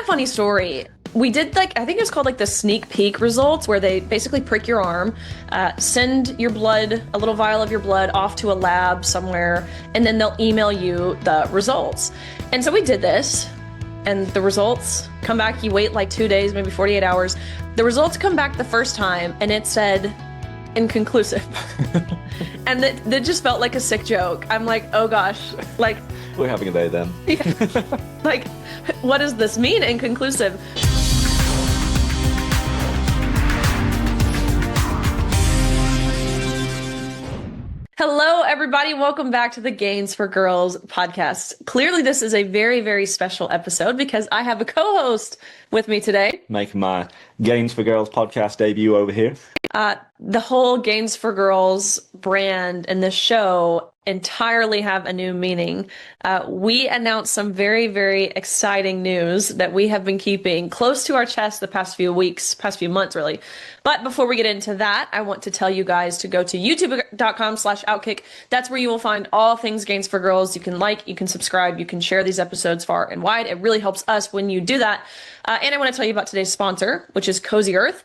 funny story. We did I think it was called the sneak peek results, where they basically prick your arm, send your blood, a little vial of your blood off to a lab somewhere, and then they'll email you the results. And so we did this, and the results come back. You wait 2 days, maybe 48 hours. The results come back the first time, and it said inconclusive. And that just felt like a sick joke. I'm like, oh gosh, we're having a day then. Yeah. What does this mean, inconclusive? Hello, everybody. Welcome back to the Gains for Girls podcast. Clearly, this is a very, very special episode because I have a co-host with me today. Making my Gains for Girls podcast debut over here. The whole Gains for Girls brand and this show entirely have a new meaning. We announced some very, very exciting news that we have been keeping close to our chest the past few months, really. But before we get into that, I want to tell you guys to go to youtube.com/OutKick. That's where you will find all things Gains for Girls. You can you can subscribe, you can share these episodes far and wide. It really helps us when you do that. And I want to tell you about today's sponsor, which is Cozy Earth.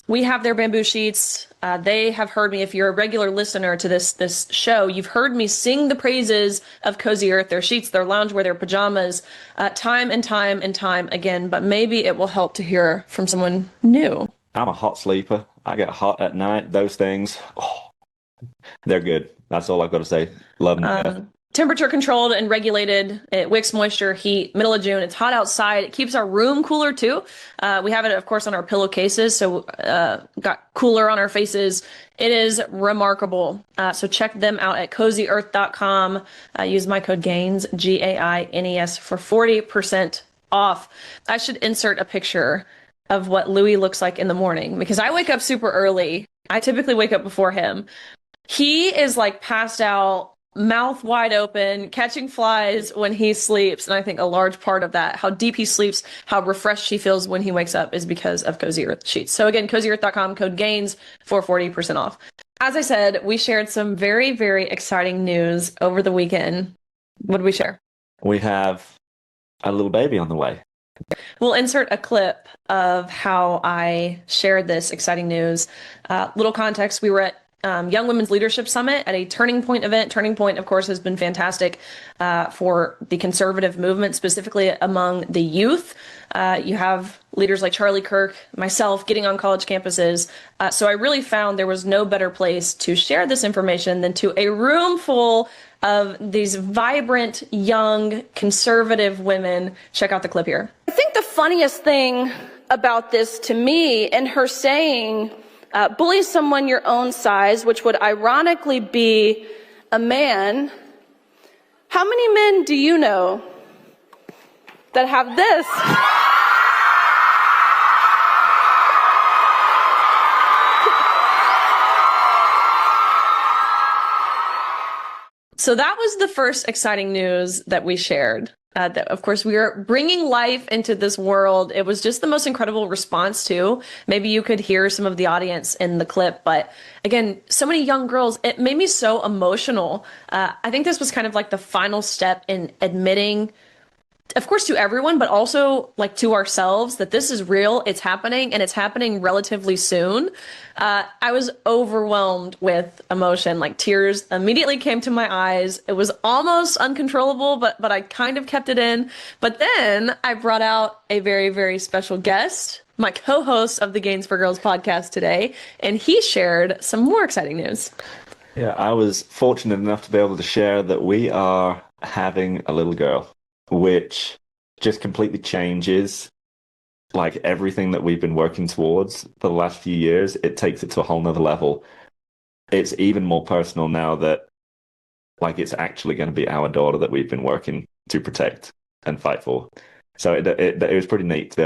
We have their bamboo sheets. They have heard me. If you're a regular listener to this show, you've heard me sing the praises of Cozy Earth, their sheets, their loungewear, their pajamas, time and time and time again. But maybe it will help to hear from someone new. I'm a hot sleeper. I get hot at night. Those things, they're good. That's all I've got to say. Love them. Temperature controlled and regulated. It wicks moisture, heat. Middle of June. It's hot outside. It keeps our room cooler too. We have it, of course, on our pillowcases, so got cooler on our faces. It is remarkable. So check them out at CozyEarth.com. Use my code GAINS, GAINES, for 40% off. I should insert a picture of what Louie looks like in the morning because I wake up super early. I typically wake up before him. He is passed out, mouth wide open, catching flies when he sleeps. And I think a large part of that, how deep he sleeps, how refreshed he feels when he wakes up, is because of Cozy Earth sheets. So again, CozyEarth.com, code GAINS for 40% off. As I said, we shared some very, very exciting news over the weekend. What did we share? We have a little baby on the way. We'll insert a clip of how I shared this exciting news. Little context, we were at Young Women's Leadership Summit at a Turning Point event. Turning Point, of course, has been fantastic for the conservative movement, specifically among the youth. You have leaders like Charlie Kirk, myself, getting on college campuses. So I really found there was no better place to share this information than to a room full of these vibrant, young, conservative women. Check out the clip here. I think the funniest thing about this to me, and her saying, bully someone your own size, which would ironically be a man. How many men do you know that have this? So that was the first exciting news that we shared. That, of course, we are bringing life into this world. It was just the most incredible response too. Maybe you could hear some of the audience in the clip, but again, so many young girls, it made me so emotional. I think this was kind of the final step in admitting, of course, to everyone, but also to ourselves, that this is real, it's happening, and it's happening relatively soon. I was overwhelmed with emotion. Tears immediately came to my eyes. It was almost uncontrollable, but I kind of kept it in. But then I brought out a very, very special guest, my co-host of the Gains for Girls podcast today, and he shared some more exciting news. Yeah, I was fortunate enough to be able to share that we are having a little girl, which just completely changes everything that we've been working towards for the last few years. It takes it to a whole nother level. It's even more personal now that it's actually going to be our daughter that we've been working to protect and fight for. So it was pretty neat to be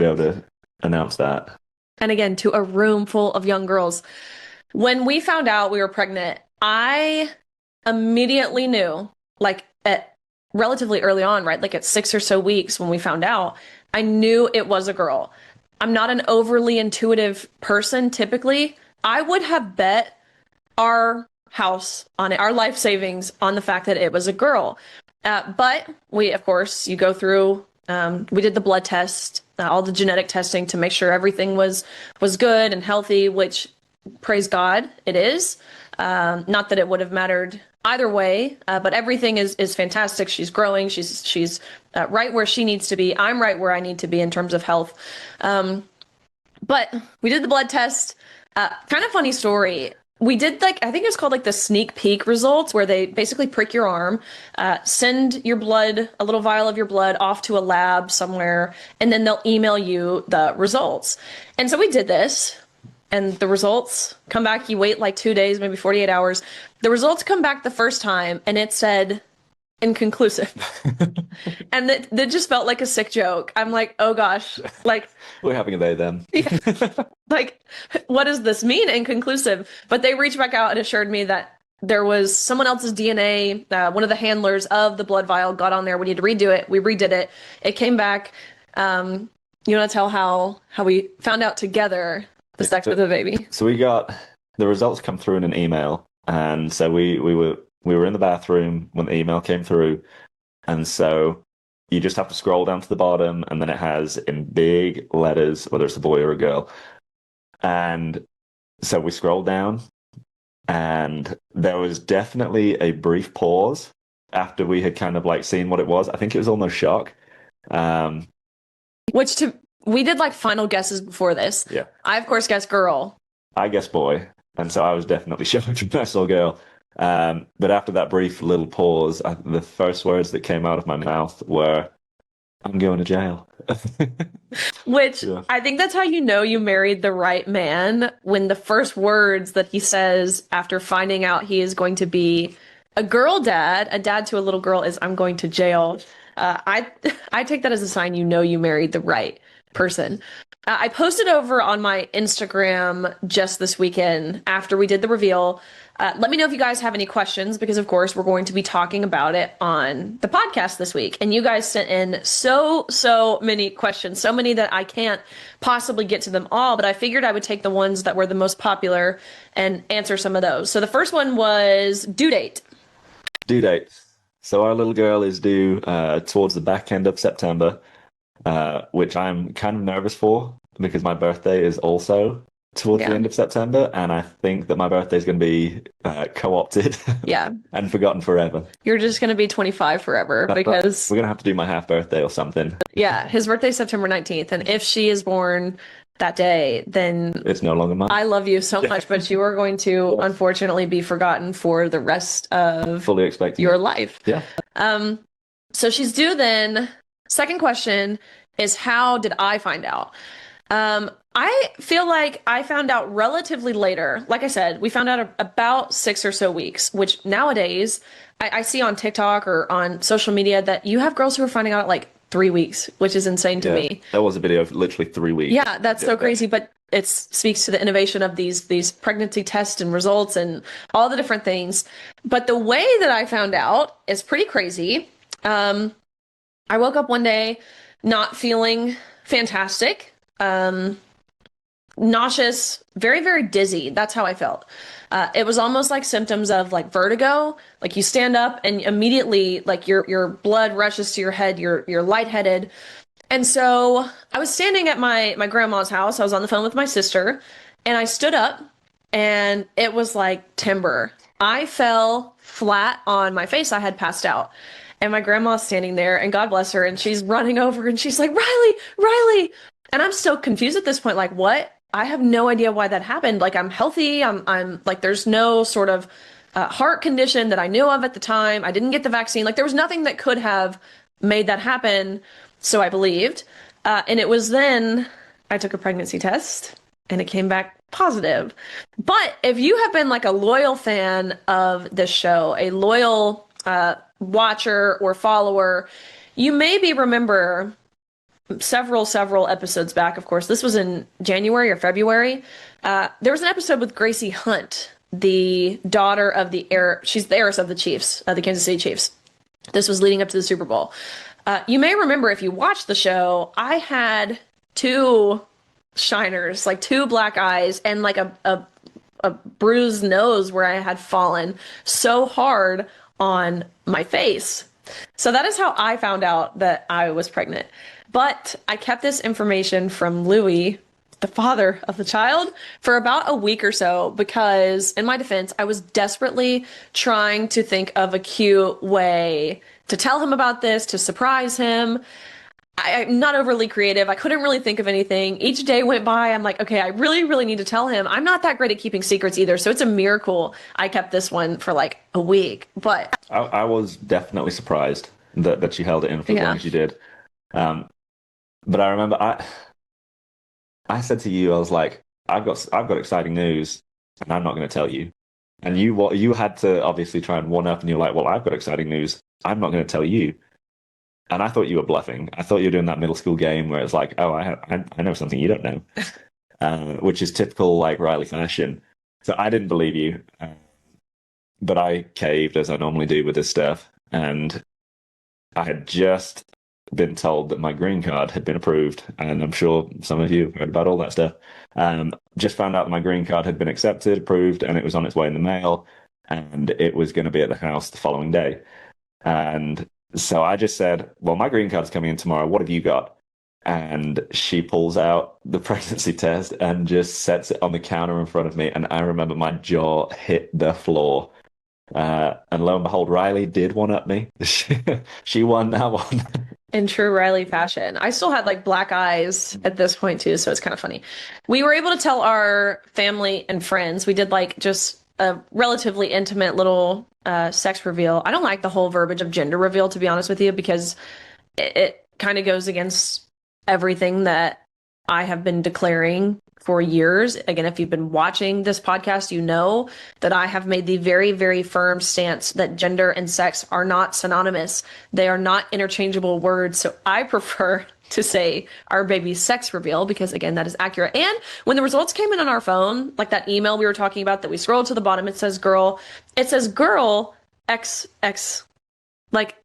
able to announce that. And again, to a room full of young girls. When we found out we were pregnant, I immediately knew, at relatively early on, right? At 6 or so weeks when we found out, I knew it was a girl. I'm not an overly intuitive person typically. I would have bet our house on it, our life savings on the fact that it was a girl. But we, of course, you go through We did the blood test, all the genetic testing to make sure everything was good and healthy, which, praise God, it is. Not that it would have mattered either way, but everything is fantastic. She's growing. She's right where she needs to be. I'm right where I need to be in terms of health. But we did the blood test. Kind of funny story. We did I think it's called the sneak peek results, where they basically prick your arm, send your blood, a little vial of your blood, off to a lab somewhere, and then they'll email you the results. And so we did this, and the results come back. You wait 2 days, maybe 48 hours. The results come back the first time, and it said inconclusive. And that just felt like a sick joke. I'm like, oh gosh, We're having a day then. what does this mean, inconclusive? But they reached back out and assured me that there was someone else's DNA. One of the handlers of the blood vial got on there. We need to redo it. We redid it. It came back. You want to tell how we found out together the sex of the baby? So we got the results come through in an email, and so we were in the bathroom when the email came through, and so you just have to scroll down to the bottom, and then it has in big letters whether it's a boy or a girl. And so we scrolled down, and there was definitely a brief pause after we had kind of seen what it was. I think it was almost shock. We did final guesses before this. Yeah. I of course guessed girl. I guessed boy, and so I was definitely shocked when I saw girl. But after that brief little pause, the first words that came out of my mouth were, "I'm going to jail." Which, yeah. I think that's how you know you married the right man, when the first words that he says after finding out he is going to be a girl dad, a dad to a little girl, is, "I'm going to jail." I take that as a sign you know you married the right person. I posted over on my Instagram just this weekend after we did the reveal. Let me know if you guys have any questions, because of course we're going to be talking about it on the podcast this week. And you guys sent in so many questions, so many that I can't possibly get to them all, but I figured I would take the ones that were the most popular and answer some of those. So the first one was due date. Due date. So our little girl is due towards the back end of September, which I'm kind of nervous for, because my birthday is also towards the end of September, and I think that my birthday is going to be co-opted and forgotten forever. You're just going to be 25 forever, because we're going to have to do my half birthday or something. Yeah, his birthday is September 19th, and if she is born that day, then it's no longer mine. I love you so much, but you are going to unfortunately be forgotten for the rest of fully expecting your life. Yeah. So she's due then. Second question is, how did I find out? I feel like I found out relatively later. Like I said, we found out about 6 or so weeks, which nowadays I see on TikTok or on social media that you have girls who are finding out at 3 weeks, which is insane to me. That was a video of literally 3 weeks. Yeah, that's so crazy, but it speaks to the innovation of these pregnancy tests and results and all the different things. But the way that I found out is pretty crazy. I woke up one day not feeling fantastic, nauseous, very, very dizzy. That's how I felt. It was almost like symptoms of vertigo. You stand up and immediately your blood rushes to your head. You're lightheaded. And so I was standing at my grandma's house. I was on the phone with my sister, and I stood up, and it was like timber. I fell flat on my face. I had passed out. And my grandma's standing there, and God bless her, and she's running over, and she's like, Riley. And I'm still confused at this point, what? I have no idea why that happened. I'm healthy. I'm there's no sort of heart condition that I knew of at the time. I didn't get the vaccine. There was nothing that could have made that happen. So I believed. And it was then I took a pregnancy test, and it came back positive. But if you have been a loyal fan of this show, a loyal watcher or follower, you maybe remember several episodes back. Of course, this was in January or February. There was an episode with Gracie Hunt, the daughter of she's the heiress of the Chiefs, the Kansas City Chiefs. This was leading up to the Super Bowl. You may remember, if you watched the show, I had 2 shiners, 2 black eyes, and a bruised nose where I had fallen so hard on my face. So that is how I found out that I was pregnant. But I kept this information from Louie, the father of the child, for about a week or so because, in my defense, I was desperately trying to think of a cute way to tell him about this, to surprise him. I'm not overly creative. I couldn't really think of anything. Each day went by. I'm like, okay, I really, really need to tell him. I'm not that great at keeping secrets either. So it's a miracle I kept this one for like a week. But I was definitely surprised that you held it in for as long as you did. But I remember I said to you, I was like, I've got exciting news, and I'm not going to tell you. And you had to obviously try and one up, and you're like, well, I've got exciting news. I'm not going to tell you. And I thought you were bluffing. I thought you were doing that middle school game where it's like, oh, I know something you don't know, which is typical like Riley fashion. So I didn't believe you, but I caved as I normally do with this stuff. And I had just been told that my green card had been approved, and I'm sure some of you have heard about all that stuff. Just found out that my green card had been accepted, approved, and it was on its way in the mail, and it was going to be at the house the following day. And so I just said, well, my green card's coming in tomorrow. What have you got? And she pulls out the pregnancy test and just sets it on the counter in front of me. And I remember my jaw hit the floor. And lo and behold, Riley did one up me. She won that one. in true Riley fashion, I still had like black eyes at this point too, so it's kind of funny. We were able to tell our family and friends. We did like just a relatively intimate little sex reveal. I don't like the whole verbiage of gender reveal, to be honest with you, because it kind of goes against everything that I have been declaring for years. Again, if you've been watching this podcast, you know that I have made the very, very firm stance that gender and sex are not synonymous. They are not interchangeable words. So I prefer to say our baby's sex reveal because, again, that is accurate. And when the results came in on our phone, like that email we were talking about that we scrolled to the bottom, it says girl XX. Like,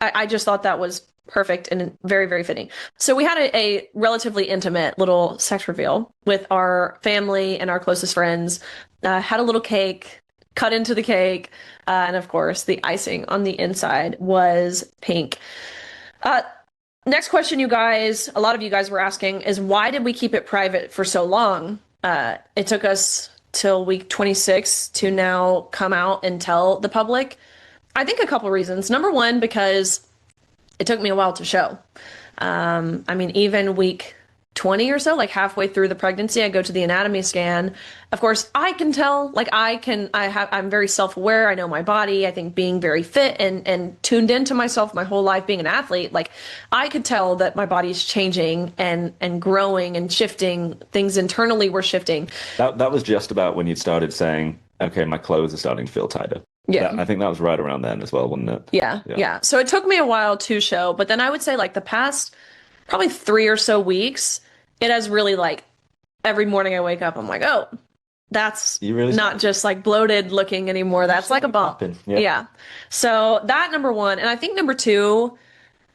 I just thought that was perfect and very, very fitting. So we had a relatively intimate little sex reveal with our family and our closest friends, had a little cake, cut into the cake, and of course, the icing on the inside was pink. Next question, you guys, a lot of you guys were asking is why did we keep it private for so long? It took us till week 26 to now come out and tell the public. I think a couple reasons. Number one, because it took me a while to show. I mean, even week 20 or so, like halfway through the pregnancy, I go to the anatomy scan. Of course, I can tell, like I'm very self-aware. I know my body. I think being very fit and tuned into myself my whole life, being an athlete, like I could tell that my body's changing and growing and shifting. Things internally were shifting. That was just about when you'd started saying, okay, my clothes are starting to feel tighter. Yeah. I think that was right around then as well, wasn't it? Yeah. So it took me a while to show, but then I would say like the past probably 3 or so weeks, it has really like every morning I wake up, I'm like, oh, that's not just like bloated looking anymore. That's like a bump. Yeah. So that number one. And I think number two,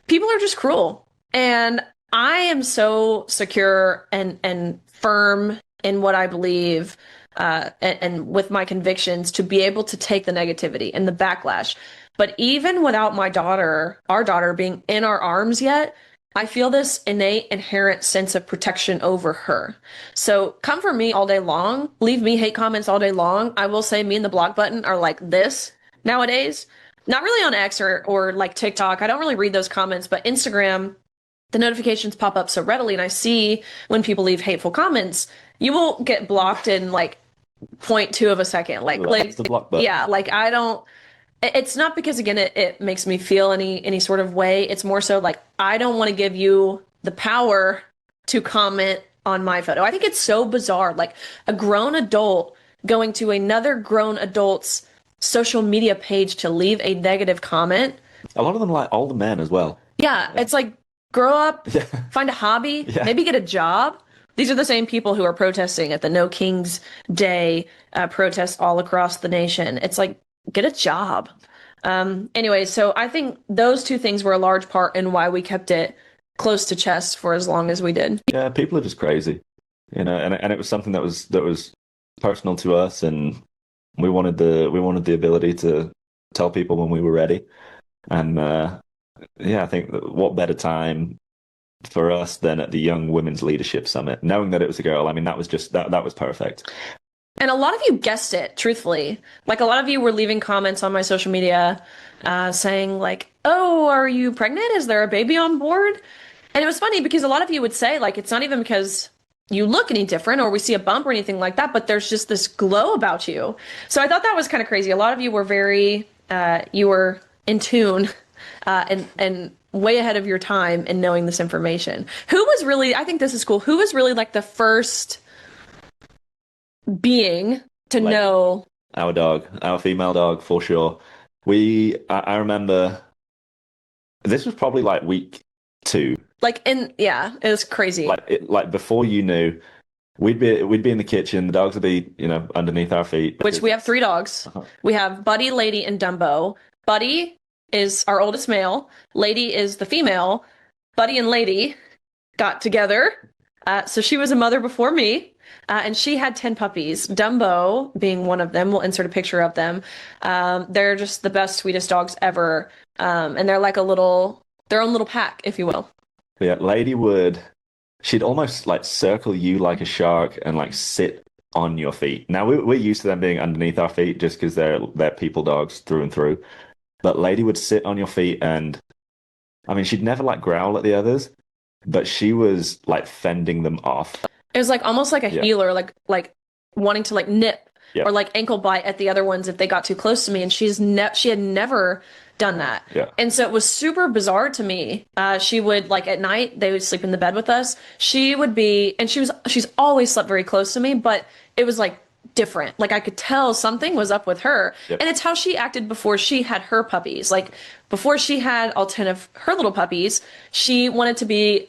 people are just cruel. And I am so secure and firm in what I believe and with my convictions to be able to take the negativity and the backlash. But even without my daughter, our daughter being in our arms yet, I feel this innate, inherent sense of protection over her. So come for me all day long. Leave me hate comments all day long. I will say me and the block button are like this nowadays. Not really on X or like TikTok. I don't really read those comments, but Instagram, the notifications pop up so readily. And I see when people leave hateful comments, you will get blocked in like 0.2 of a second. Like the block button. Yeah, like I don't, it's not because again it makes me feel any sort of way. It's more so like I don't want to give you the power to comment on my photo. I think it's so bizarre, like a grown adult going to another grown adult's social media page to leave a negative comment. A lot of them like older men as well. Yeah, it's like grow up, find a hobby, maybe get a job. These are the same people who are protesting at the No King's Day protests all across the nation. It's like, get a job. Anyway, so I think those two things were a large part in why we kept it close to chest for as long as we did. Yeah, people are just crazy, you know, and it was something that was personal to us, and we wanted the ability to tell people when we were ready. And yeah, I think what better time for us than at the Young Women's Leadership Summit, knowing that it was a girl. I mean, that was just that was perfect. And a lot of you guessed it, truthfully. Like a lot of you were leaving comments on my social media saying like, "Oh, are you pregnant? Is there a baby on board?" And it was funny because a lot of you would say like, it's not even because you look any different or we see a bump or anything like that, but there's just this glow about you. So I thought that was kind of crazy. A lot of you were very, you were in tune and way ahead of your time in knowing this information. Who was really, I think this is cool, who was really like the first being to Like, know? our dog, our female dog, for sure. I remember this was probably like week 2. Like yeah, it was crazy. Like before you knew, we'd be in the kitchen, the dogs would be, underneath our feet. Which we have 3 dogs. Uh-huh. We have Buddy, Lady, and Dumbo. Buddy is our oldest male. Lady is the female. Buddy and Lady got together. So she was a mother before me. And she had 10 puppies, Dumbo being one of them. We'll insert a picture of them. They're just the best, sweetest dogs ever. And they're like their own little pack, if you will. Yeah, she'd almost like circle you like a shark and like sit on your feet. Now we're used to them being underneath our feet just because they're people dogs through and through. But Lady would sit on your feet and I mean she'd never like growl at the others, but she was like fending them off. It was like almost like a healer, like wanting to like nip Yeah. or like ankle bite at the other ones if they got too close to me. And she had never done that. Yeah. And so it was super bizarre to me. She would like at night, they would sleep in the bed with us. She would be, and she's always slept very close to me, but it was like different. Like I could tell something was up with her. Yep. And it's how she acted before she had her puppies. Like before she had all 10 of her little puppies, she wanted to be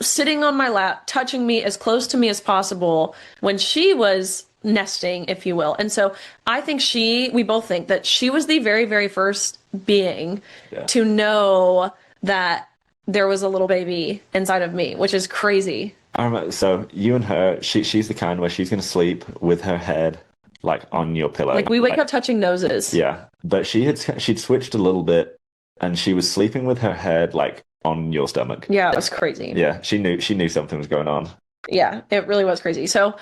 sitting on my lap, touching me as close to me as possible when she was nesting, if you will. And so I think we both think that she was the very, very first being to know that there was a little baby inside of me, which is crazy. I remember, so you and her, she's the kind where she's going to sleep with her head like on your pillow. Like we wake up touching noses. Yeah, but she'd switched a little bit and she was sleeping with her head like on your stomach. Yeah, it was crazy. Yeah, she knew something was going on. Yeah, it really was crazy. So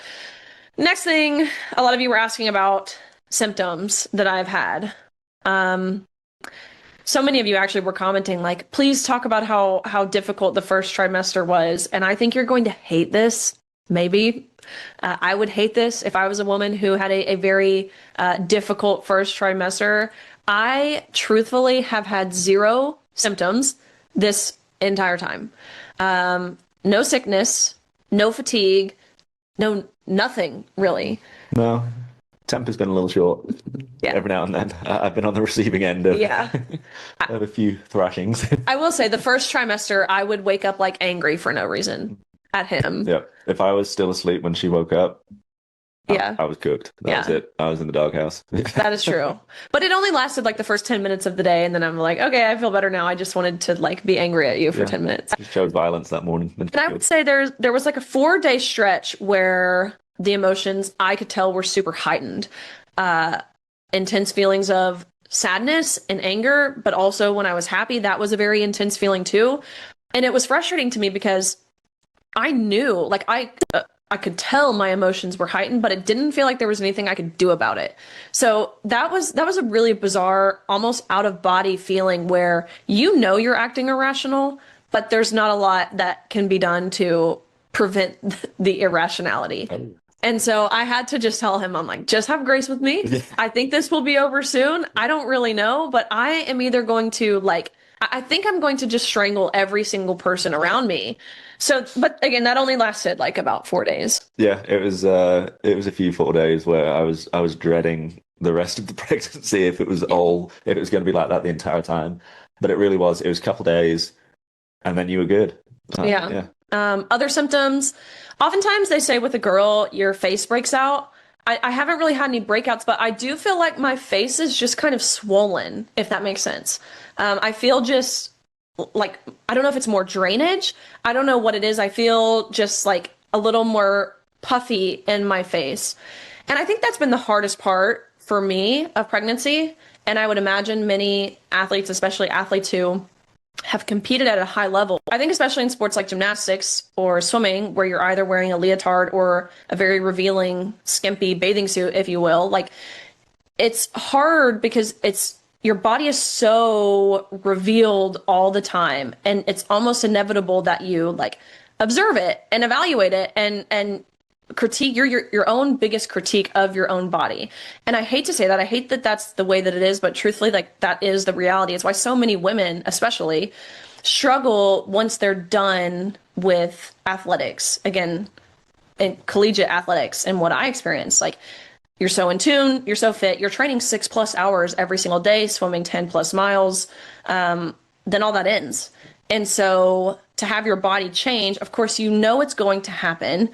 next thing, a lot of you were asking about symptoms that I've had. So many of you actually were commenting like, please talk about how difficult the first trimester was. And I think you're going to hate this. Maybe I would hate this if I was a woman who had a very difficult first trimester. I truthfully have had 0 symptoms this entire time. No sickness, no fatigue, nothing really. No, temper's been a little short. Yeah. Every now and then. I've been on the receiving end of, of a few thrashings. I will say the first trimester, I would wake up like angry for no reason at him. Yeah. If I was still asleep when she woke up, Yeah. I was cooked. That was it. I was in the doghouse. That is true. But it only lasted like the first 10 minutes of the day. And then I'm like, okay, I feel better now. I just wanted to like be angry at you for 10 minutes. She showed violence that morning. And I would say there was like a 4-day stretch where the emotions I could tell were super heightened. Intense feelings of sadness and anger, but also when I was happy, that was a very intense feeling too. And it was frustrating to me because I knew, like I could tell my emotions were heightened, but it didn't feel like there was anything I could do about it. So that was a really bizarre, almost out of body feeling where you're acting irrational, but there's not a lot that can be done to prevent the irrationality. And so I had to just tell him, I'm like, just have grace with me. I think this will be over soon. I don't really know, but I am either going to I think I'm going to just strangle every single person around me. So, but again, that only lasted like about 4 days. Yeah, it was a few 4 days where I was dreading the rest of the pregnancy if it was going to be like that the entire time. But it really was. It was a couple days and then you were good. Yeah. Other symptoms, oftentimes they say with a girl, your face breaks out. I haven't really had any breakouts, but I do feel like my face is just kind of swollen, if that makes sense. I feel just like, I don't know if it's more drainage. I don't know what it is. I feel just like a little more puffy in my face. And I think that's been the hardest part for me of pregnancy And I would imagine many athletes, especially athletes who have competed at a high level. I think especially in sports like gymnastics or swimming, where you're either wearing a leotard or a very revealing, skimpy bathing suit, if you will, like it's hard because your body is so revealed all the time, and it's almost inevitable that you like observe it and evaluate it and critique your own biggest critique of your own body. And I hate to say that. I hate that that's the way that it is, but truthfully, like that is the reality. It's why so many women, especially, struggle once they're done with athletics. Again, in collegiate athletics and what I experienced, like you're so in tune, you're so fit, you're training 6+ hours every single day, swimming 10+ miles, then all that ends. And so to have your body change, of course, you know it's going to happen.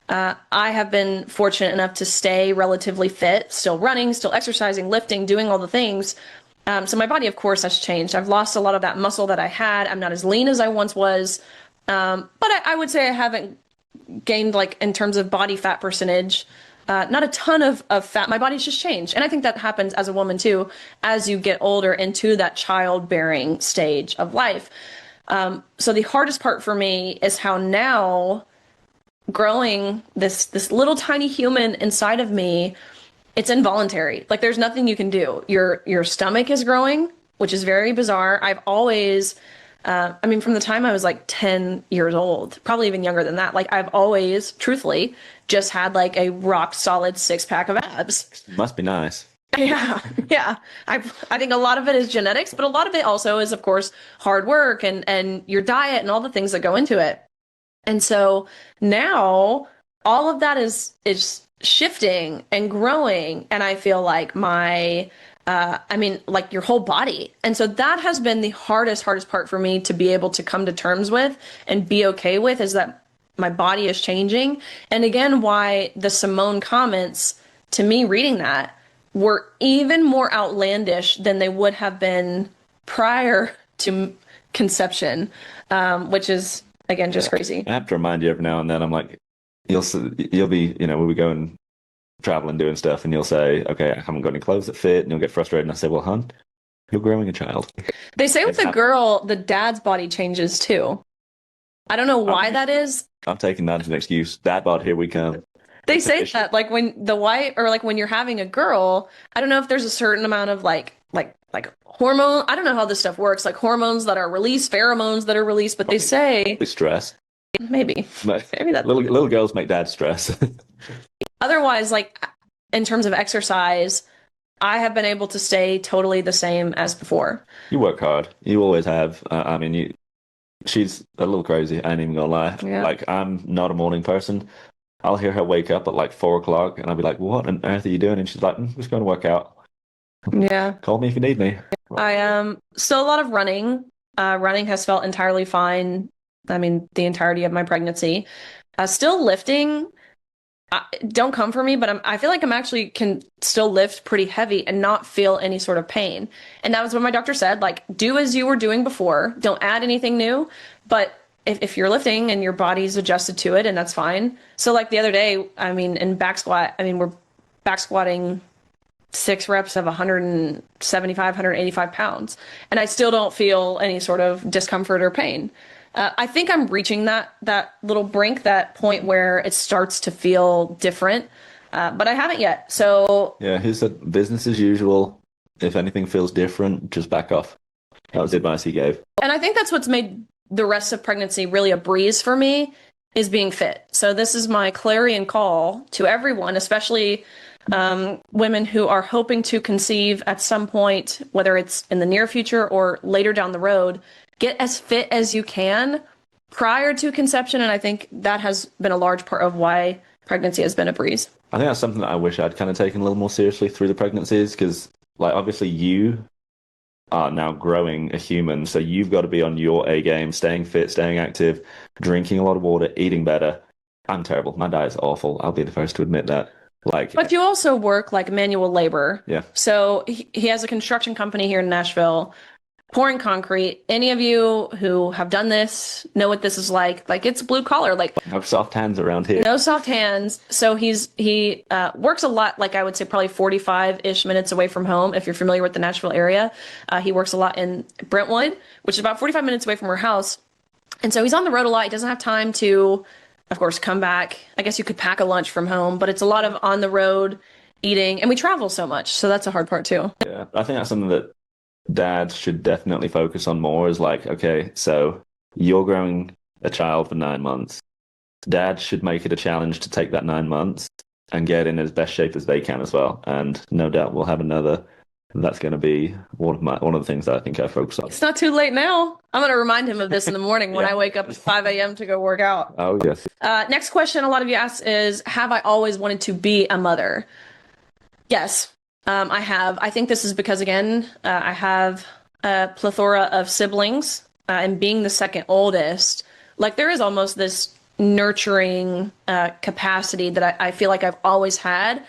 I have been fortunate enough to stay relatively fit, still running, still exercising, lifting, doing all the things. So my body, of course, has changed. I've lost a lot of that muscle that I had. I'm not as lean as I once was. But I would say I haven't gained, like, in terms of body fat percentage, not a ton of fat. My body's just changed. And I think that happens as a woman too, as you get older into that childbearing stage of life. So the hardest part for me is how now growing this little tiny human inside of me, it's involuntary. Like there's nothing you can do. Your stomach is growing, which is very bizarre. I've always, I mean, from the time I was like 10 years old, probably even younger than that, like I've always, truthfully, just had like a rock solid 6-pack of abs. Must be nice. Yeah, yeah. I think a lot of it is genetics, but a lot of it also is, of course, hard work and your diet and all the things that go into it. And so now all of that is shifting and growing, and I feel like like your whole body. And so that has been the hardest part for me to be able to come to terms with and be okay with, is that my body is changing. And again, why the Simone comments to me reading that were even more outlandish than they would have been prior to conception, which is, again, just crazy. I have to remind you every now and then. I'm like, you'll be, we'll be going traveling, doing stuff, and you'll say, okay, I haven't got any clothes that fit, and you'll get frustrated. And I say, well, hon, you're growing a child. They say with the girl, the dad's body changes too. I don't know why that is. I'm taking that as an excuse. Dad bod, here we come. They say that like when the wife, or like when you're having a girl, I don't know if there's a certain amount of like hormone. I don't know how this stuff works, like hormones that are released, pheromones that are released, but they say stress. Maybe that little girls make dad stress. Otherwise, like in terms of exercise, I have been able to stay totally the same as before. You work hard. You always have. She's a little crazy. I ain't even gonna lie. Yeah. Like, I'm not a morning person. I'll hear her wake up at like 4 o'clock, and I'll be like, "What on earth are you doing?" And she's like, "Just going to work out." Yeah. Call me if you need me. I am still a lot of running. Running has felt entirely fine. I mean, the entirety of my pregnancy. Still lifting. Don't come for me, but I feel like I'm actually can still lift pretty heavy and not feel any sort of pain. And that was what my doctor said, like, do as you were doing before. Don't add anything new. But if you're lifting and your body's adjusted to it, and that's fine. So like the other day, I mean, in back squat, I mean, we're back squatting 6 reps of 175, 185 pounds. And I still don't feel any sort of discomfort or pain. I think I'm reaching that little brink, that point where it starts to feel different, but I haven't yet. So yeah, he said business as usual. If anything feels different, just back off. That was the advice he gave. And I think that's what's made the rest of pregnancy really a breeze for me, is being fit. So this is my clarion call to everyone, especially women who are hoping to conceive at some point, whether it's in the near future or later down the road. Get as fit as you can prior to conception, and I think that has been a large part of why pregnancy has been a breeze. I think that's something that I wish I'd kind of taken a little more seriously through the pregnancies, because, like, obviously you are now growing a human, so you've got to be on your A game, staying fit, staying active, drinking a lot of water, eating better. I'm terrible. My diet's awful. I'll be the first to admit that. But you also work like manual labor. Yeah. So he has a construction company here in Nashville. pouring concrete. Any of you who have done this know what this is like. Like, it's blue collar, like No soft hands around here. no soft hands. So he works a lot, like I would say probably 45-ish minutes away from home. If you're familiar with the Nashville area, he works a lot in Brentwood, which is about 45 minutes away from her house. And so he's on the road a lot. He doesn't have time to, of course, come back. I guess you could pack a lunch from home, but it's a lot of on the road eating. And we travel so much. So that's a hard part too. Yeah, I think that's something that dads should definitely focus on more is like, okay, so you're growing a child for 9 months. Dad should make it a challenge to take that 9 months and get in as best shape as they can as well. And no doubt we'll have another. That's going to be one of the things that I think I focus on. It's not too late now. I'm going to remind him of this in the morning when I wake up at 5 a.m. to go work out. Oh, yes. Next question a lot of you ask is, have I always wanted to be a mother? Yes, I have. I think this is because, again, I have a plethora of siblings, and being the second oldest, like there is almost this nurturing capacity that I feel like I've always had.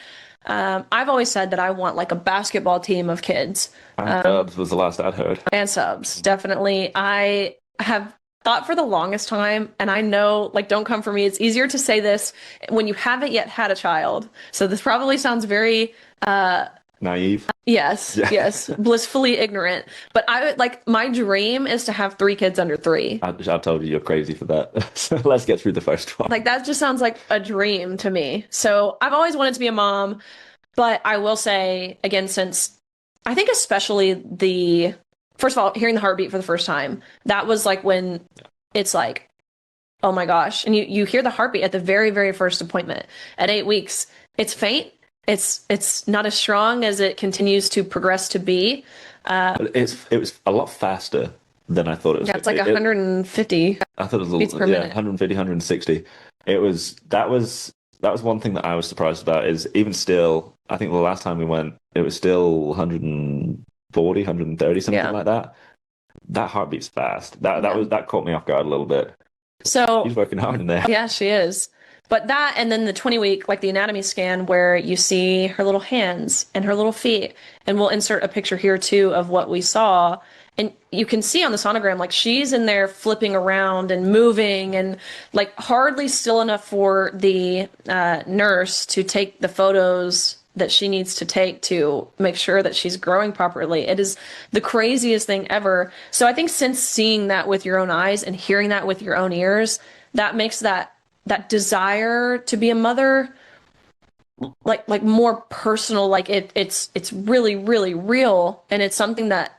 I've always said that I want like a basketball team of kids. Subs was the last I'd heard. And subs, definitely. I have thought for the longest time, and I know, like, don't come for me. It's easier to say this when you haven't yet had a child. So this probably sounds very Naive. yes, Yeah. yes, blissfully ignorant. But my dream is to have 3 kids under 3. I told you you're crazy for that. So let's get through the first one. Like, that just sounds like a dream to me. So I've always wanted to be a mom, but I will say, again, since I think especially first of all, hearing the heartbeat for the first time, that was like when it's like, oh my gosh. And you hear the heartbeat at the very, very first appointment at 8 weeks. It's faint. It's not as strong as it continues to progress to be. But it was a lot faster than I thought it was. Yeah, it's like 150. I thought it was beats per minute. 150, 160. That was one thing that I was surprised about is even still, I think the last time we went, it was still 140, 130, something like that. That heartbeat's fast. That caught me off guard a little bit. So She's working hard in there. yeah, she is. But that, and then the 20-week, like the anatomy scan where you see her little hands and her little feet, and we'll insert a picture here too of what we saw. And you can see on the sonogram, like she's in there flipping around and moving and like hardly still enough for the nurse to take the photos that she needs to take to make sure that she's growing properly. It is the craziest thing ever. So I think since seeing that with your own eyes and hearing that with your own ears, that makes that desire to be a mother like more personal. Like it's really, really real. And it's something that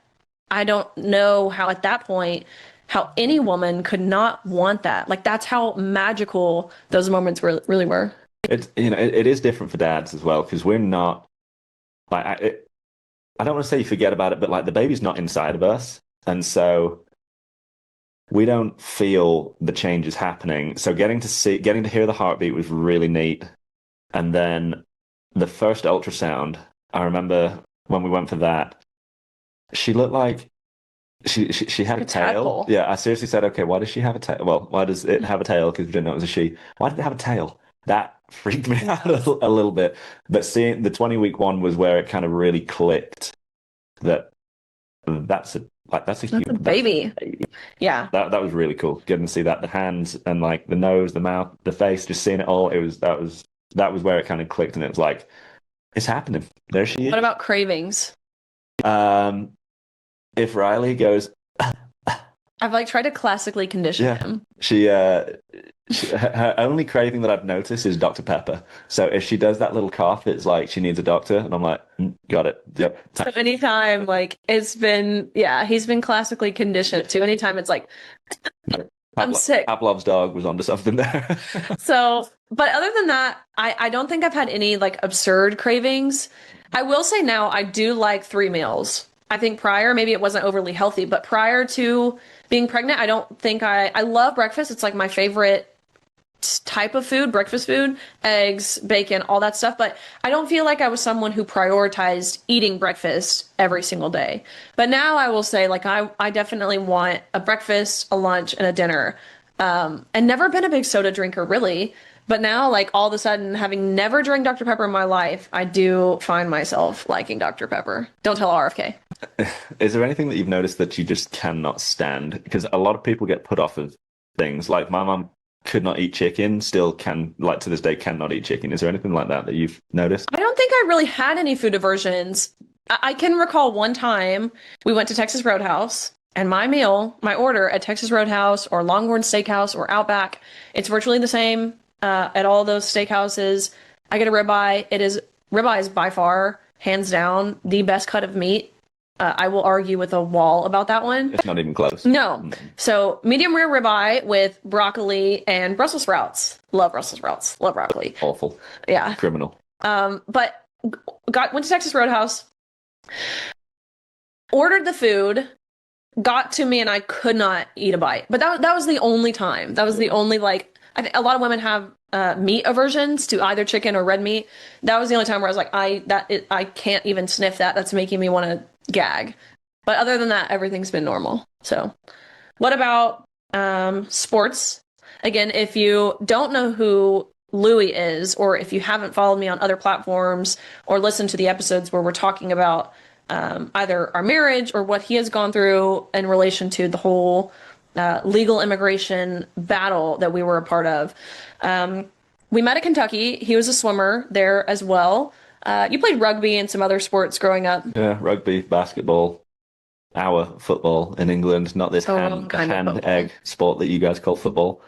I don't know how at that point, how any woman could not want that. Like that's how magical those moments really were. It is different for dads as well because we're not like I don't want to say you forget about it, but like the baby's not inside of us, and so we don't feel the changes happening. So getting to hear the heartbeat was really neat, and then the first ultrasound. I remember when we went for that, she looked like she had a tail. Tadpole. Yeah, I seriously said, okay, why does she have a tail? Well, why does it have a tail? Because we didn't know it was a she. Why did it have a tail? That freaked me out a little bit. But seeing the 20-week one was where it kind of really clicked that that's a human Baby. Yeah. That was really cool. Getting to see that, the hands and like the nose, the mouth, the face, just seeing it all. That was where it kind of clicked, and it was like, it's happening. There she is. What about cravings? If Riley goes, I've like tried to classically condition him. Her only craving that I've noticed is Dr. Pepper. So if she does that little cough, it's like she needs a doctor, and I'm like, got it. Yep. So anytime, like he's been classically conditioned to anytime it's like, I'm sick. Pavlov's dog was onto something there. So, but other than that, I don't think I've had any like absurd cravings. I will say now I do like 3 meals. I think prior, maybe it wasn't overly healthy, but prior to being pregnant, I don't think I love breakfast. It's like my favorite type of food, breakfast food, eggs, bacon, all that stuff. But I don't feel like I was someone who prioritized eating breakfast every single day. But now I will say, like, I definitely want a breakfast, a lunch, and a dinner. and never been a big soda drinker really. But now, like all of a sudden, having never drank Dr. Pepper in my life, I do find myself liking Dr. Pepper. Don't tell RFK. Is there anything that you've noticed that you just cannot stand? Because a lot of people get put off of things. Like my mum could not eat chicken, still can, like to this day, cannot eat chicken. Is there anything like that that you've noticed? I don't think I really had any food aversions. I can recall one time we went to Texas Roadhouse and my order at Texas Roadhouse or Longhorn Steakhouse or Outback, it's virtually the same at all those steakhouses. I get a ribeye. Ribeye is by far, hands down, the best cut of meat. I will argue with a wall about that one. It's not even close. No. So medium rare ribeye with broccoli and Brussels sprouts. Love Brussels sprouts. Love broccoli. Awful. Yeah. Criminal. But went to Texas Roadhouse, ordered the food, got to me, and I could not eat a bite. But that was the only time. That was the only, like, I think a lot of women have meat aversions to either chicken or red meat. That was the only time where I was like, I can't even sniff that. That's making me want to gag. But other than that, everything's been normal. So what about sports? Again, if you don't know who Louie is, or if you haven't followed me on other platforms or listened to the episodes where we're talking about either our marriage or what he has gone through in relation to the whole legal immigration battle that we were a part of. We met at Kentucky. He was a swimmer there as well. You played rugby and some other sports growing up. Yeah, rugby, basketball, our football in England, not this hand egg sport that you guys call football.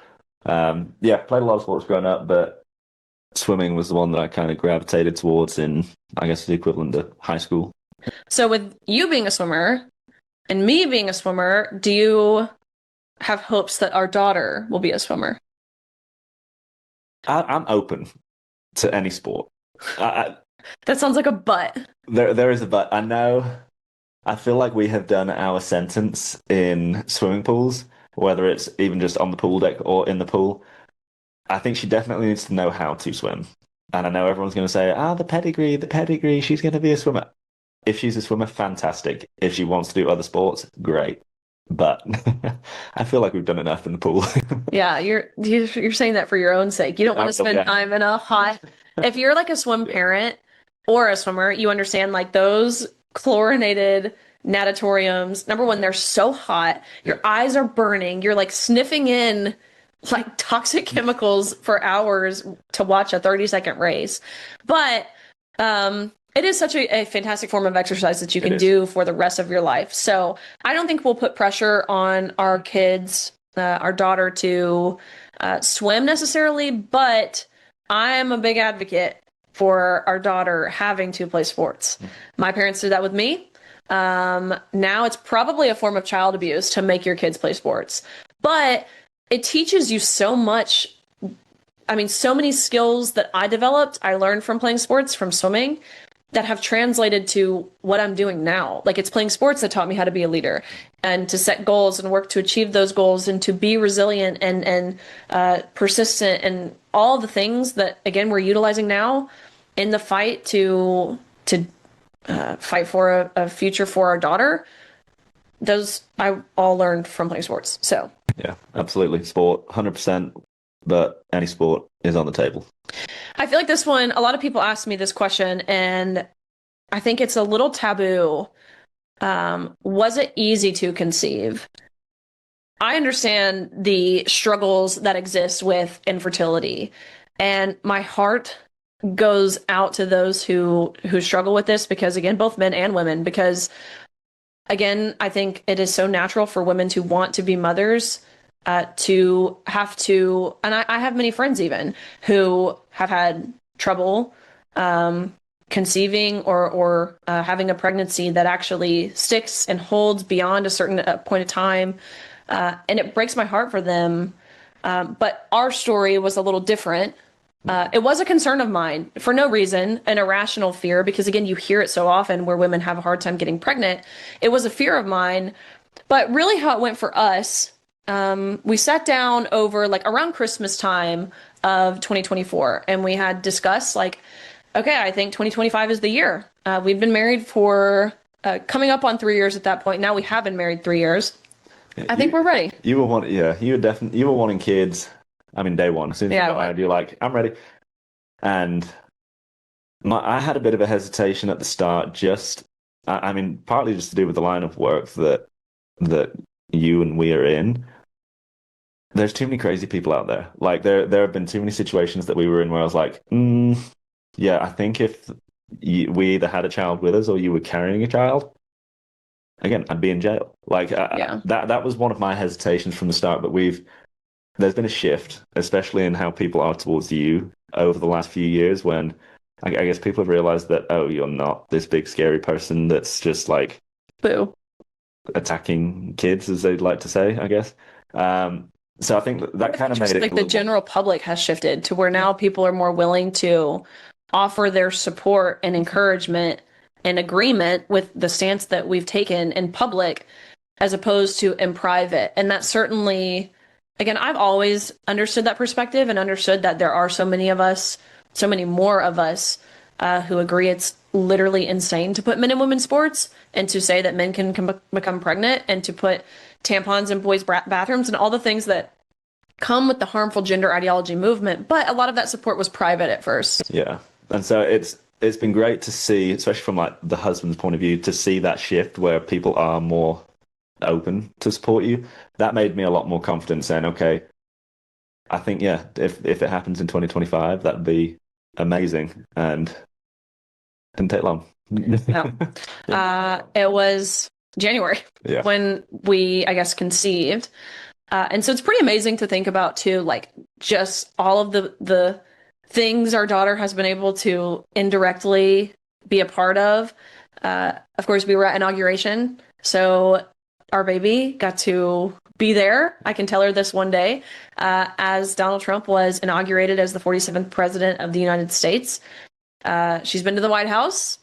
Yeah, played a lot of sports growing up, but swimming was the one that I kind of gravitated towards in, I guess, the equivalent to high school. So with you being a swimmer and me being a swimmer, do you have hopes that our daughter will be a swimmer? I'm open to any sport. That sounds like a but. There is a but. I know. I feel like we have done our sentence in swimming pools, whether it's even just on the pool deck or in the pool. I think she definitely needs to know how to swim. And I know everyone's going to say, the pedigree, she's going to be a swimmer. If she's a swimmer, fantastic. If she wants to do other sports, great. But I feel like we've done enough in the pool. Yeah, you're saying that for your own sake. You don't want to spend time in a hot. If you're like a swim parent or a swimmer, you understand like those chlorinated natatoriums. Number one, they're so hot. Your eyes are burning. You're like sniffing in like toxic chemicals for hours to watch a 30-second race. But it is such a fantastic form of exercise that you can do for the rest of your life. So I don't think we'll put pressure on our kids, our daughter to swim necessarily, but I am a big advocate for our daughter having to play sports. My parents did that with me. Now it's probably a form of child abuse to make your kids play sports, but it teaches you so much. I mean, so many skills that I developed, I learned from playing sports, from swimming, that have translated to what I'm doing now. Like it's playing sports that taught me how to be a leader and to set goals and work to achieve those goals and to be resilient and persistent and all the things that, again, we're utilizing now in the fight to fight for a future for our daughter. Those I all learned from playing sports. So yeah, absolutely. Sport, 100%, but any sport is on the table. I feel like this one, a lot of people ask me this question, and I think it's a little taboo. Was it easy to conceive? I understand the struggles that exist with infertility, and my heart goes out to those who struggle with this because, again, both men and women, because, again, I think it is so natural for women to want to be mothers, to have to, and I have many friends even who have had trouble conceiving or having a pregnancy that actually sticks and holds beyond a certain point of time. And it breaks my heart for them. But our story was a little different. It was a concern of mine for no reason, an irrational fear, because again, you hear it so often where women have a hard time getting pregnant. It was a fear of mine, but really how it went for us, we sat down over like around Christmas time of 2024 and we had discussed like, okay, I think 2025 is the year. We've been married for coming up on 3 years at that point. Now we have been married 3 years. I think we're ready. You were you were wanting kids. I mean, day one. As soon as you got married, you're like, I'm ready. And I had a bit of a hesitation at the start, I mean, partly just to do with the line of work that you and we are in. There's too many crazy people out there. Like there have been too many situations that we were in where I was like, yeah, I think if we either had a child with us or you were carrying a child, again, I'd be in jail. Like that was one of my hesitations from the start. But there's been a shift, especially in how people are towards you over the last few years. When I guess people have realized that, oh, you're not this big scary person that's just like boo attacking kids, as they'd like to say, I guess. So I think that kind of made it like the general public has shifted to where now people are more willing to offer their support and encouragement and agreement with the stance that we've taken in public as opposed to in private. And that certainly, again, I've always understood that perspective and understood that there are so many of us, so many more of us who agree it's literally insane to put men in women's sports and to say that men can become pregnant and to put tampons in boys' bathrooms and all the things that come with the harmful gender ideology movement. But a lot of that support was private at first. Yeah. And so it's been great to see, especially from like the husband's point of view, to see that shift where people are more open to support you. That made me a lot more confident saying, okay, I think, yeah, if it happens in 2025, that'd be amazing. And didn't take long. No. It was January when we, I guess, conceived. And so it's pretty amazing to think about too, like just all of the things our daughter has been able to indirectly be a part of. Of course, we were at inauguration, so our baby got to be there. I can tell her this one day, as Donald Trump was inaugurated as the 47th president of the United States. She's been to the White House.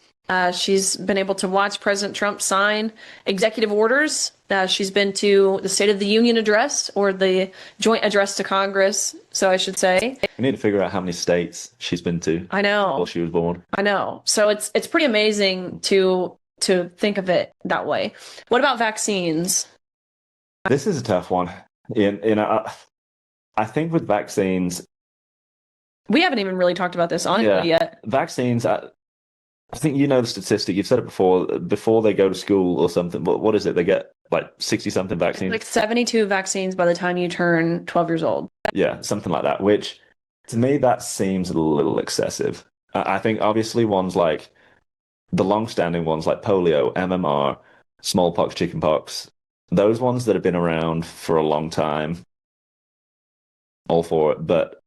She's been able to watch President Trump sign executive orders. She's been to the State of the Union address, or the joint address to Congress, so I should say. We need to figure out how many states she's been to. I know. Before she was born. I know. So it's pretty amazing to think of it that way. What about vaccines? This is a tough one. I think with vaccines, we haven't even really talked about this honestly yet. Vaccines, I think you know the statistic. You've said it before they go to school or something. What is it? They get like 60-something vaccines? Like 72 vaccines by the time you turn 12 years old. Yeah, something like that, which to me, that seems a little excessive. I think obviously ones like the long-standing ones like polio, MMR, smallpox, chickenpox, those ones that have been around for a long time, all for it. But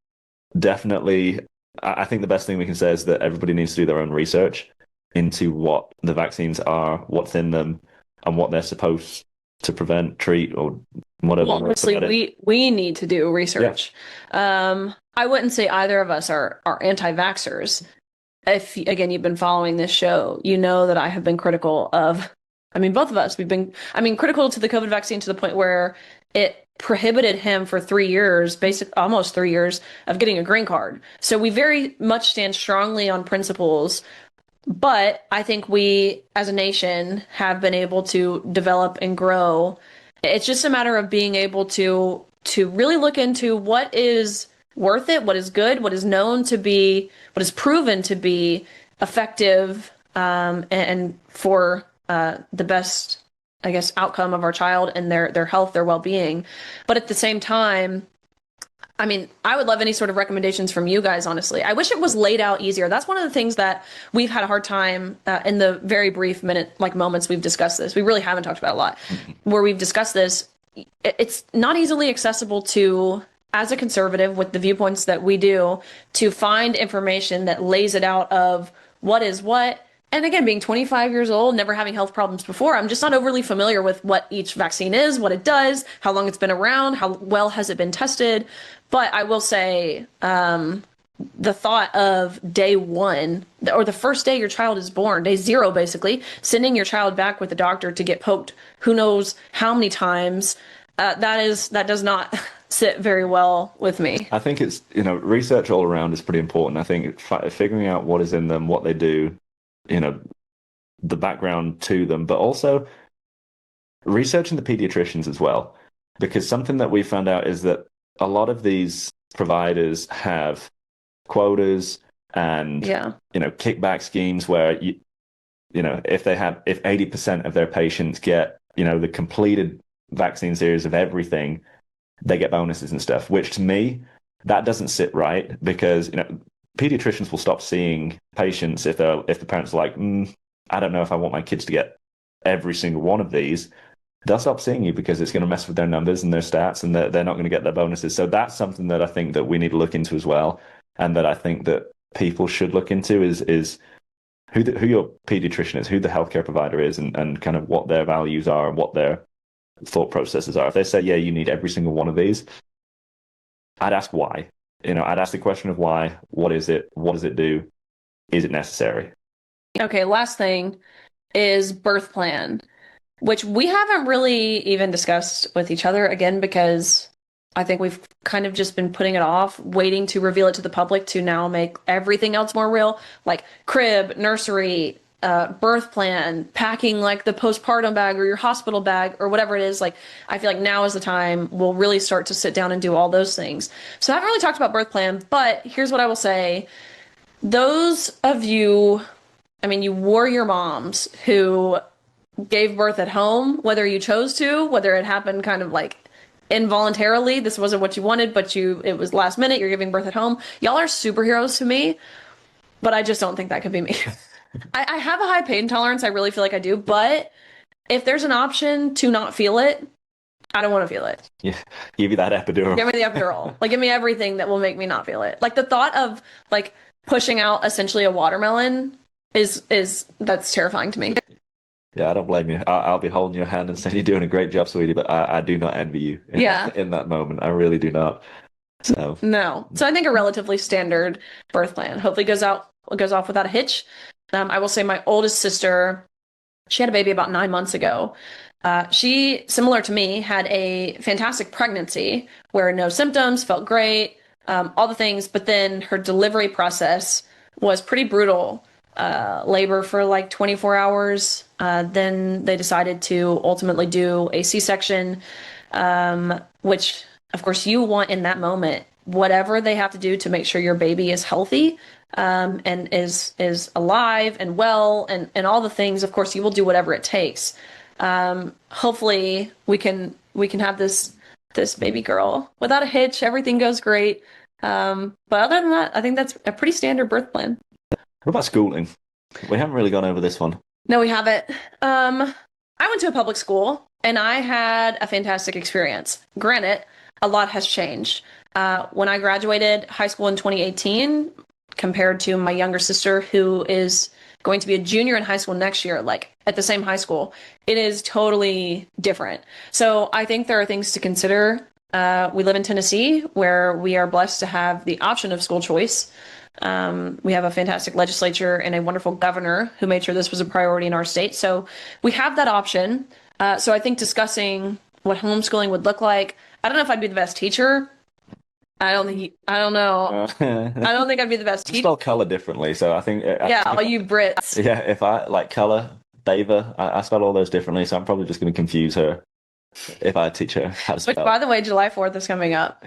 definitely, I think the best thing we can say is that everybody needs to do their own research into what the vaccines are, what's in them, and what they're supposed to prevent, treat, or whatever. Well, obviously, we need to do research. Yeah. I wouldn't say either of us are anti-vaxxers. If, again, you've been following this show, you know that I have been critical of, I mean, both of us, we've been, critical to the COVID vaccine to the point where it prohibited him for 3 years, almost 3 years, of getting a green card. So we very much stand strongly on principles, but I think we, as a nation, have been able to develop and grow. It's just a matter of being able to really look into what is worth it, what is good, what is known to be, what is proven to be effective, and for the best, I guess, outcome of our child and their health, their well-being. But at the same time, I mean, I would love any sort of recommendations from you guys, honestly. I wish it was laid out easier. That's one of the things that we've had a hard time in the very brief moments we've discussed this. We really haven't talked about it a lot. Where we've discussed this, it's not easily accessible to, as a conservative with the viewpoints that we do, to find information that lays it out of what is what. And again, being 25 years old, never having health problems before, I'm just not overly familiar with what each vaccine is, what it does, how long it's been around, how well has it been tested. But I will say, the thought of day one, or the first day your child is born, day zero, basically, sending your child back with the doctor to get poked who knows how many times, that does not sit very well with me. I think it's, research all around is pretty important. I think figuring out what is in them, what they do, the background to them, but also researching the pediatricians as well, because something that we found out is that a lot of these providers have quotas and Yeah. kickback schemes where if 80% of their patients get the completed vaccine series of everything, they get bonuses and stuff, which to me that doesn't sit right, because pediatricians will stop seeing patients if the parents are like, I don't know if I want my kids to get every single one of these. They'll stop seeing you because it's going to mess with their numbers and their stats, and they're not going to get their bonuses. So that's something that I think that we need to look into as well, and that I think that people should look into is who your pediatrician is, who the healthcare provider is, and kind of what their values are and what their thought processes are. If they say, yeah, you need every single one of these, I'd ask why. I'd ask the question of why. What is it? What does it do? Is it necessary? Okay, last thing is birth plan, which we haven't really even discussed with each other, again, because I think we've kind of just been putting it off, waiting to reveal it to the public to now make everything else more real, like crib, nursery, birth plan, packing like the postpartum bag or your hospital bag or whatever it is. Like, I feel like now is the time we'll really start to sit down and do all those things. So I haven't really talked about birth plan, but here's what I will say. Those of you, I mean, you warrior moms who gave birth at home, whether you chose to, whether it happened kind of like involuntarily, this wasn't what you wanted, but it was last minute, you're giving birth at home. Y'all are superheroes to me, but I just don't think that could be me. I have a high pain tolerance. I really feel like I do, but if there's an option to not feel it, I don't want to feel it. Yeah, give you that epidural. Give me the epidural. Like, give me everything that will make me not feel it. Like, the thought of like pushing out essentially a watermelon is that's terrifying to me. Yeah, I don't blame you. I'll be holding your hand and saying you're doing a great job, sweetie, but I do not envy you in that moment. I really do not. So no. So I think a relatively standard birth plan hopefully goes off without a hitch. I will say my oldest sister, she had a baby about 9 months ago. She, similar to me, had a fantastic pregnancy where no symptoms, felt great, all the things, but then her delivery process was pretty brutal. Labor for like 24 hours. Then they decided to ultimately do a C-section, which of course you want in that moment, whatever they have to do to make sure your baby is healthy, and is alive and well and all the things. Of course, you will do whatever it takes. Hopefully we can have this baby girl without a hitch. Everything goes great. But other than that, I think that's a pretty standard birth plan. what about schooling? We haven't really gone over this one. No, we haven't. I went to a public school and I had a fantastic experience. Granted, a lot has changed. When I graduated high school in 2018, compared to my younger sister who is going to be a junior in high school next year, like at the same high school, it is totally different. So I think there are things to consider. We live in Tennessee, where we are blessed to have the option of school choice. We have a fantastic legislature and a wonderful governor who made sure this was a priority in our state. So we have that option. So I think discussing what homeschooling would look like, I don't know if I'd be the best teacher. I don't know. I don't think I'd be the best teacher. Spell color differently, so I think. All you Brits. Yeah, if I like color, Bava, I spell all those differently, so I'm probably just going to confuse her if I teach her how to spell. Which, by the way, July 4th is coming up,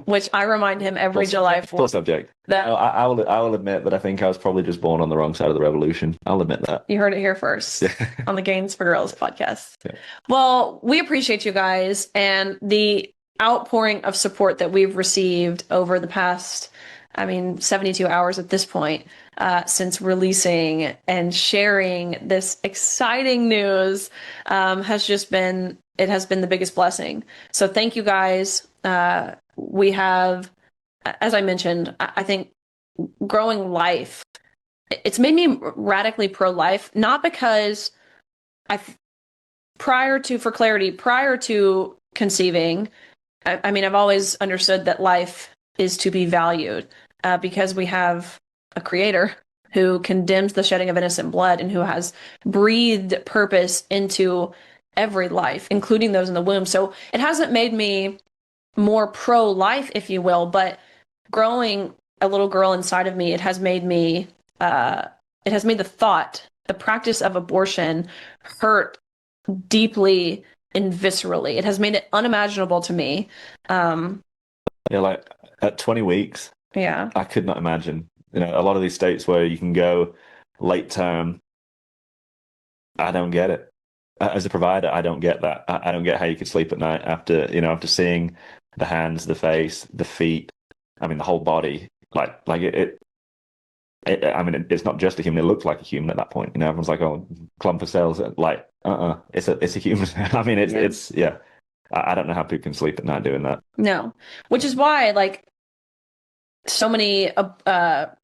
which I remind him every July 4th. Full subject. I will admit that I think I was probably just born on the wrong side of the revolution. I'll admit that. You heard it here first on the Gains for Girls podcast. Yeah. Well, we appreciate you guys and the outpouring of support that we've received over the past, 72 hours at this point, since releasing and sharing this exciting news, has been the biggest blessing. So thank you guys. We have, as I mentioned, I think growing life, it's made me radically pro-life, not because prior to conceiving, I've always understood that life is to be valued, because we have a creator who condemns the shedding of innocent blood and who has breathed purpose into every life, including those in the womb. So it hasn't made me more pro-life, if you will, but growing a little girl inside of me, it has made the practice of abortion hurt deeply and viscerally. It has made it unimaginable to me. Yeah, like at 20 weeks, Yeah. I could not imagine. A lot of these states where you can go late term, I don't get it. As a provider, I don't get that. I don't get how you could sleep at night after seeing the hands, the face, the feet. I mean, the whole body. Like I mean, it's not just a human. It looks like a human at that point. Everyone's like, "Oh, clump of cells." Like, it's a human. I mean, it's yeah. I don't know how people can sleep at night doing that. No, which is why like so many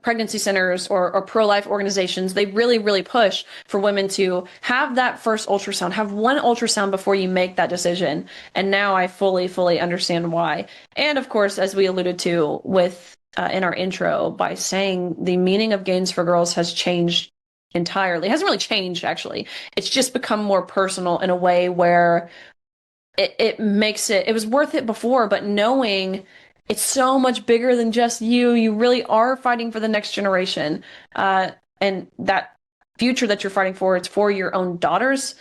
pregnancy centers or pro-life organizations, they really, really push for women to have that first ultrasound, have one ultrasound before you make that decision. And now I fully, fully understand why. And of course, as we alluded to with in our intro, by saying the meaning of gains for girls has changed entirely. It hasn't really changed, actually. It's just become more personal in a way where it makes it was worth it before, but knowing it's so much bigger than just you really are fighting for the next generation, and that future that you're fighting for, it's for your own daughters,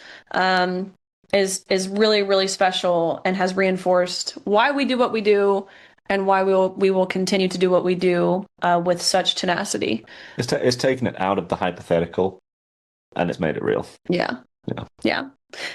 is really, really special and has reinforced why we do what we do and why we will continue to do what we do with such tenacity. It's taken it out of the hypothetical and it's made it real. Yeah. Yeah. Yeah.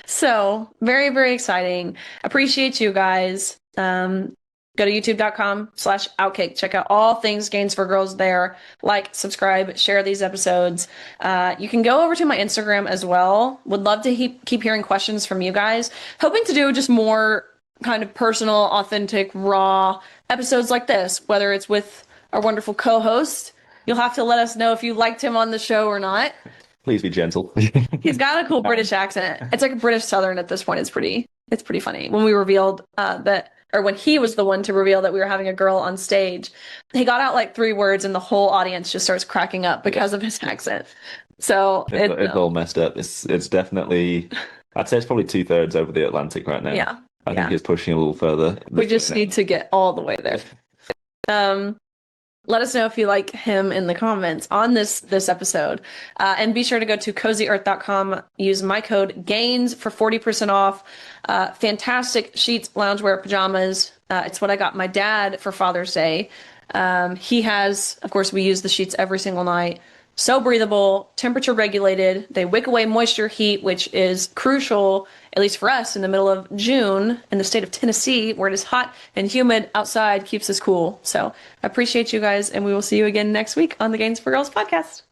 So very, very exciting. Appreciate you guys. Go to youtube.com/OutKick. Check out all things Gains for Girls there. Like, subscribe, share these episodes. You can go over to my Instagram as well. Would love to keep hearing questions from you guys. Hoping to do just more kind of personal, authentic, raw episodes like this, whether it's with our wonderful co-host. You'll have to let us know if you liked him on the show or not. Please be gentle. He's got a cool British accent. It's like a British Southern at this point. It's pretty funny. When we revealed when he was the one to reveal that we were having a girl on stage, he got out like 3 words and the whole audience just starts cracking up because of his accent. So it's all messed up. It's definitely, I'd say it's probably 2/3 over the Atlantic right now. Yeah. I think it's pushing a little further. We just need to get all the way there. Let us know if you like him in the comments on this episode. And be sure to go to cozyearth.com, use my code GAINS for 40% off. Fantastic sheets, loungewear, pajamas. It's what I got my dad for Father's Day. He has, of course, we use the sheets every single night. So breathable, temperature regulated. They wick away moisture, heat, which is crucial, at least for us in the middle of June in the state of Tennessee, where it is hot and humid outside, keeps us cool. So I appreciate you guys, and we will see you again next week on the Gains for Girls podcast.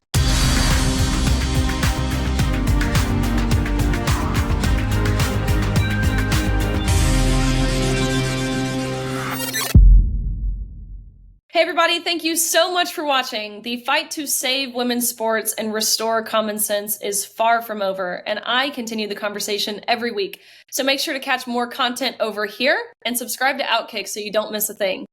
Hey everybody, thank you so much for watching. The fight to save women's sports and restore common sense is far from over, and I continue the conversation every week. So make sure to catch more content over here and subscribe to OutKick so you don't miss a thing.